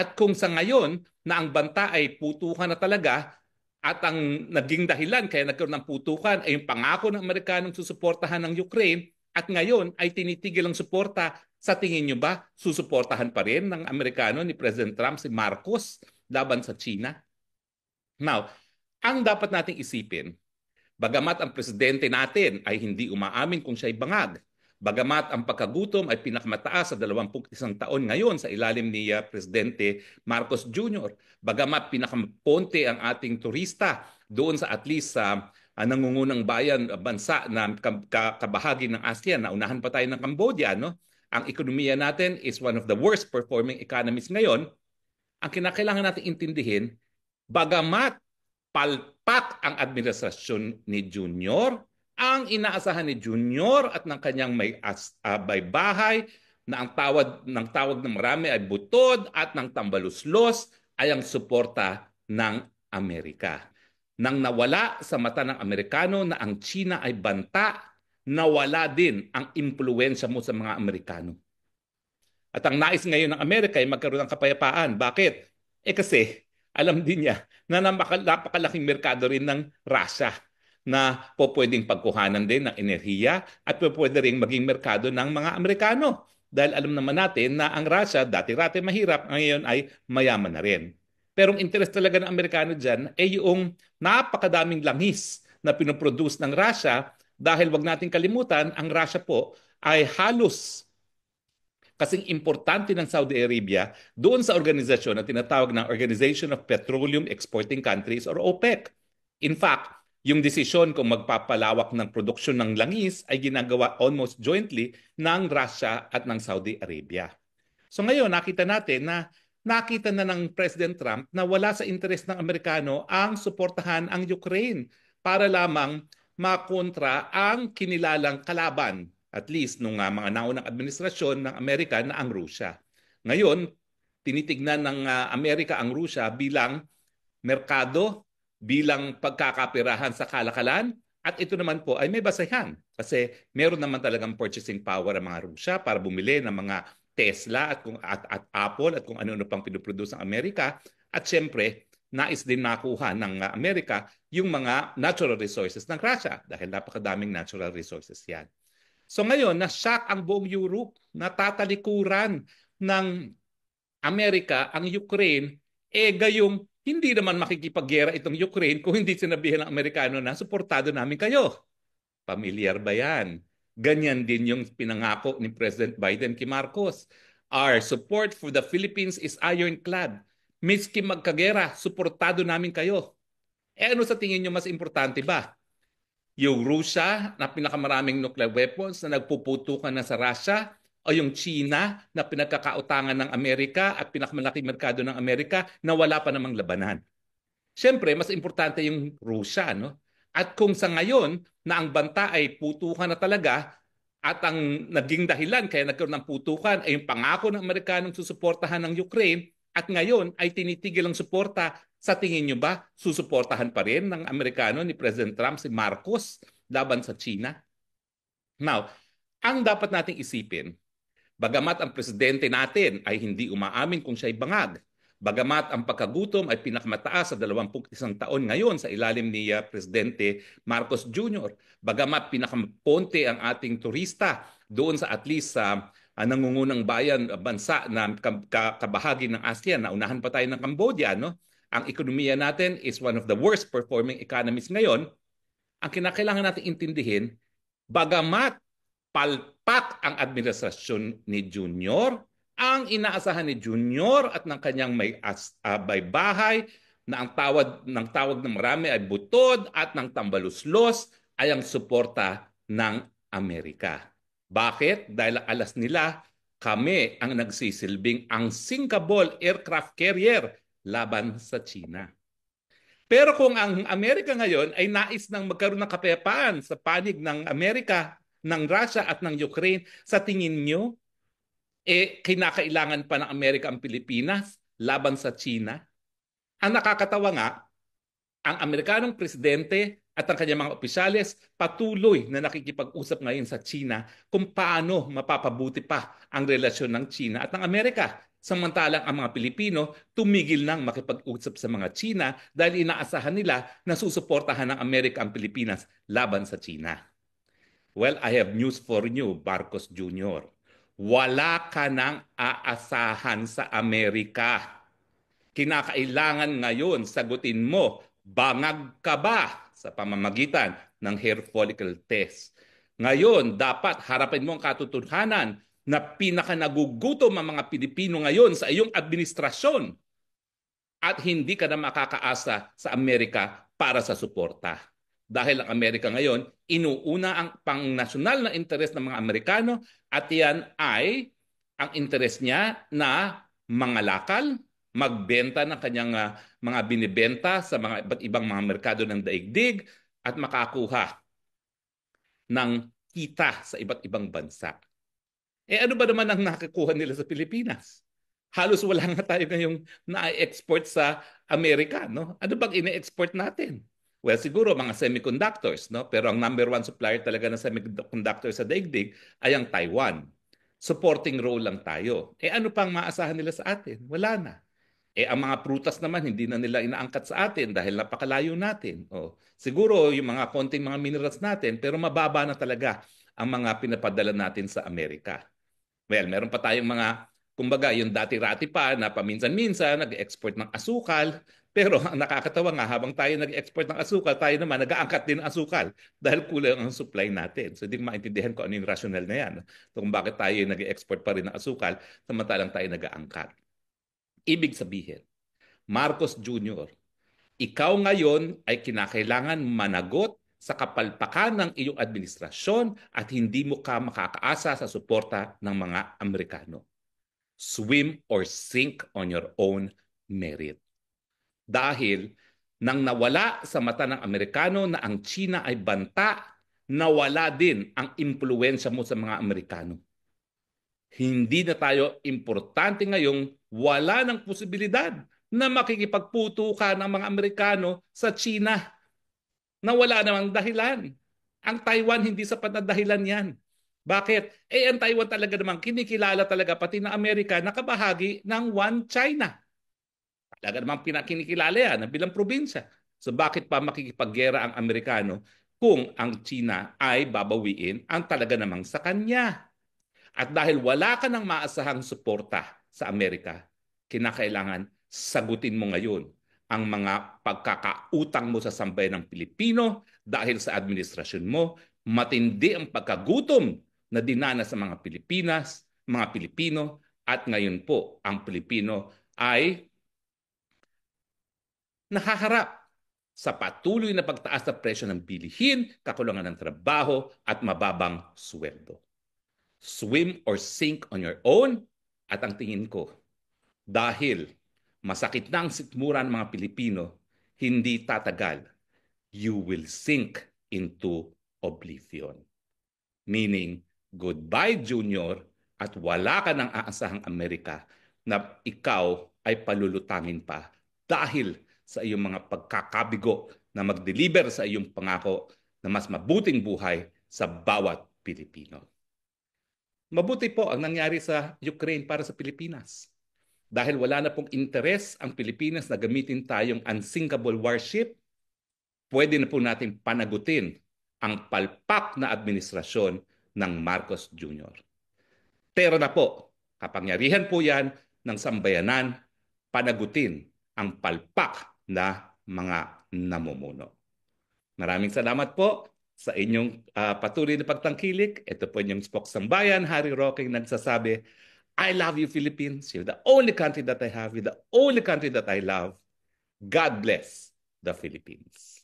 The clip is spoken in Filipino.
At kung sa ngayon na ang banta ay putukan na talaga at ang naging dahilan kaya nagkaroon ng putukan ay yung pangako ng Amerikanong susuportahan ng Ukraine at ngayon ay tinitigil ang suporta, sa tingin nyo ba susuportahan pa rin ng Amerikano ni President Trump si Marcos laban sa China? Now, ang dapat nating isipin, bagamat ang presidente natin ay hindi umaamin kung siya'y bangag, bagamat ang pagkagutom ay pinakamataas sa 21 taon ngayon sa ilalim ni Presidente Marcos Jr., bagamat pinakaponte ang ating turista doon sa at least sa nangungunang bayan bansa na kabahagi ng ASEAN, na unahan pa tayo ng Cambodia, no? Ang ekonomiya natin is one of the worst performing economies ngayon. Ang kinakailangan natin intindihin, bagamat palpak ang administrasyon ni Junior, ang inaasahan ni Junior at ng kanyang may bahay na ang tawag ng marami ay butod at ng tambaluslos ay ang suporta ng Amerika. Nang nawala sa mata ng Amerikano na ang China ay banta, nawala din ang impluwensya mo sa mga Amerikano. At ang nais ngayon ng Amerika ay magkaroon ng kapayapaan. Bakit? Kasi alam din niya na napakalaking merkado rin ng Russia na po pwedeng pagkuhanan din ng enerhiya at po pwede rin maging merkado ng mga Amerikano. Dahil alam naman natin na ang Russia, dati-rati mahirap, ngayon ay mayaman na rin. Pero ang interest talaga ng Amerikano dyan ay yung napakadaming langis na pinoproduce ng Russia dahil wag nating kalimutan, ang Russia po ay halos kasing importante ng Saudi Arabia doon sa organisasyon na tinatawag ng Organization of Petroleum Exporting Countries or OPEC. In fact, yung desisyon kung magpapalawak ng produksyon ng langis ay ginagawa almost jointly ng Russia at ng Saudi Arabia. So ngayon, nakita natin na nakita na ng President Trump na wala sa interes ng Amerikano ang suportahan ang Ukraine para lamang makontra ang kinilalang kalaban, at least nung mga naunang administrasyon ng Amerika, na ang Rusya. Ngayon, tinitignan ng Amerika ang Rusya bilang merkado, bilang pagkakapirahan sa kalakalan, at ito naman po ay may basehan kasi meron naman talagang purchasing power ang mga Rusya para bumili ng mga Tesla at Apple at kung ano-ano pang pinuproduce ng Amerika. At syempre, nais din makuha ng Amerika yung mga natural resources ng Russia dahil napakadaming natural resources yan. So ngayon, na-shock ang buong Europe, natatalikuran ng Amerika ang Ukraine, gayong hindi naman makikipaggera itong Ukraine kung hindi sinabihan ng Amerikano na suportado namin kayo. Pamilyar ba yan? Ganyan din yung pinangako ni President Biden kay Marcos. Our support for the Philippines is ironclad. Miski magkagera, suportado namin kayo. Ano sa tingin nyo mas importante ba? Yung Russia na pinakamaraming nuclear weapons na nagpuputukan na sa Russia o yung China na pinagkakautangan ng Amerika at pinakamalaking merkado ng Amerika na wala pa namang labanan? Siyempre, mas importante yung Russia, no? At kung sa ngayon na ang banta ay putukan na talaga at ang naging dahilan kaya nagkaroon ng putukan ay yung pangako ng Amerikanong susuportahan ng Ukraine at ngayon ay tinitigil ang suporta, sa tingin nyo ba susuportahan pa rin ng Amerikano ni President Trump si Marcos laban sa China? Now, ang dapat nating isipin, bagamat ang presidente natin ay hindi umaamin kung siya'y bangag, bagamat ang pagkagutom ay pinakamataas sa 21 taon ngayon sa ilalim ni Presidente Marcos Jr., bagamat pinakaponte ang ating turista doon sa at least sa nangungunang bayan bansa na kabahagi ng ASEAN, na unahan pa tayo ng Cambodia, no? Ang ekonomiya natin is one of the worst performing economies ngayon. Ang kinakailangan natin intindihin, bagamat palpak ang administrasyon ni Junior, ang inaasahan ni Junior at ng kanyang may bahay na ang tawag ng marami ay butod at ng tambaluslos ay ang suporta ng Amerika. Bakit? Dahil alas nila, kami ang nagsisilbing ang sinkable aircraft carrier laban sa China. Pero kung ang Amerika ngayon ay nais nang magkaroon ng kapayapaan sa panig ng Amerika, ng Russia at ng Ukraine, sa tingin nyo, kinakailangan pa ng Amerika ang Pilipinas laban sa China? Ang nakakatawa nga, ang Amerikanong presidente at ang kanyang mga opisyales patuloy na nakikipag-usap ngayon sa China kung paano mapapabuti pa ang relasyon ng China at ng Amerika. Samantalang ang mga Pilipino tumigil nang makipag-usap sa mga China dahil inaasahan nila na susuportahan ng Amerika ang Pilipinas laban sa China. Well, I have news for you, Marcos Jr. Wala ka nang aasahan sa Amerika. Kinakailangan ngayon sagutin mo, bangag ka ba sa pamamagitan ng hair follicle test? Ngayon, dapat harapin mo ang katotohanan na pinaka nagugutom ang mga Pilipino ngayon sa iyong administrasyon at hindi ka na makakaasa sa Amerika para sa suporta. Dahil ang Amerika ngayon, inuuna ang pang-nasyonal na interes ng mga Amerikano at yan ay ang interes niya na mangalakal, magbenta ng kanyang mga binibenta sa mga iba't ibang mga merkado ng daigdig at makakuha ng kita sa iba't ibang bansa. Ano ba naman ang nakukuha nila sa Pilipinas? Halos wala nga tayo ngayong na-export sa Amerika, no? Ano bang ine-export natin? Well, siguro mga semiconductors, no? Pero ang number one supplier talaga ng semiconductors sa daigdig ay ang Taiwan. Supporting role lang tayo. Ano pang maasahan nila sa atin? Wala na. Ang mga prutas naman, hindi na nila inaangkat sa atin dahil napakalayo natin. Siguro yung mga konting mga minerals natin, pero mababa na talaga ang mga pinapadala natin sa Amerika. Well, meron pa tayong mga, kumbaga, yung dati-rati pa na paminsan-minsan nag-export ng asukal. Pero ang nakakatawa nga, habang tayo nag-export ng asukal, tayo naman nag-aangkat din ng asukal dahil kulang ang supply natin. So, hindi ko maintindihan kung ano yung rational na yan. So, kung bakit tayo nag-export pa rin ng asukal, samantalang tayo nag-aangkat. Ibig sabihin, Marcos Jr., ikaw ngayon ay kinakailangan managot sa kapalpakan ng iyong administrasyon at hindi mo ka makakaasa sa suporta ng mga Amerikano. Swim or sink on your own merit. Dahil nang nawala sa mata ng Amerikano na ang China ay banta, nawala din ang impluensya mo sa mga Amerikano. Hindi na tayo importante ngayong wala ng posibilidad na makikipagputukan ng mga Amerikano sa China na wala namang dahilan. Ang Taiwan hindi sapat na dahilan yan. Bakit? Ang Taiwan talaga namang kinikilala talaga pati ng Amerika na kabahagi ng One China. Talaga namang kinikilala yan bilang probinsya. So bakit pa makikipaggera ang Amerikano kung ang China ay babawiin ang talaga namang sa kanya? At dahil wala ka ng maasahang suporta sa Amerika, kinakailangan sagutin mo ngayon ang mga pagkakautang mo sa sambayan ng Pilipino dahil sa administrasyon mo, matindi ang pagkagutom na dinanas sa mga Pilipinas, mga Pilipino, at ngayon po ang Pilipino ay nahaharap sa patuloy na pagtaas ng presyo ng bilihin, kakulangan ng trabaho at mababang sweldo. Swim or sink on your own. At ang tingin ko, dahil masakit na ang sikmura ng mga Pilipino, hindi tatagal, you will sink into oblivion. Meaning, goodbye Junior at wala ka ng aasahang Amerika na ikaw ay palulutangin pa dahil sa iyong mga pagkakabigo na mag-deliver sa iyong pangako na mas mabuting buhay sa bawat Pilipino. Mabuti po ang nangyari sa Ukraine para sa Pilipinas. Dahil wala na pong interes ang Pilipinas na gamitin tayong unsinkable warship, pwede na po natin panagutin ang palpak na administrasyon ng Marcos Jr. Pero na po, kapangyarihan po yan ng sambayanan, panagutin ang palpak na mga namumuno. Maraming salamat po sa inyong patuloy na pagtangkilik. Ito po inyong spokessambayan, Harry Roque, nagsasabi, I love you, Philippines. You're the only country that I have. You're the only country that I love. God bless the Philippines.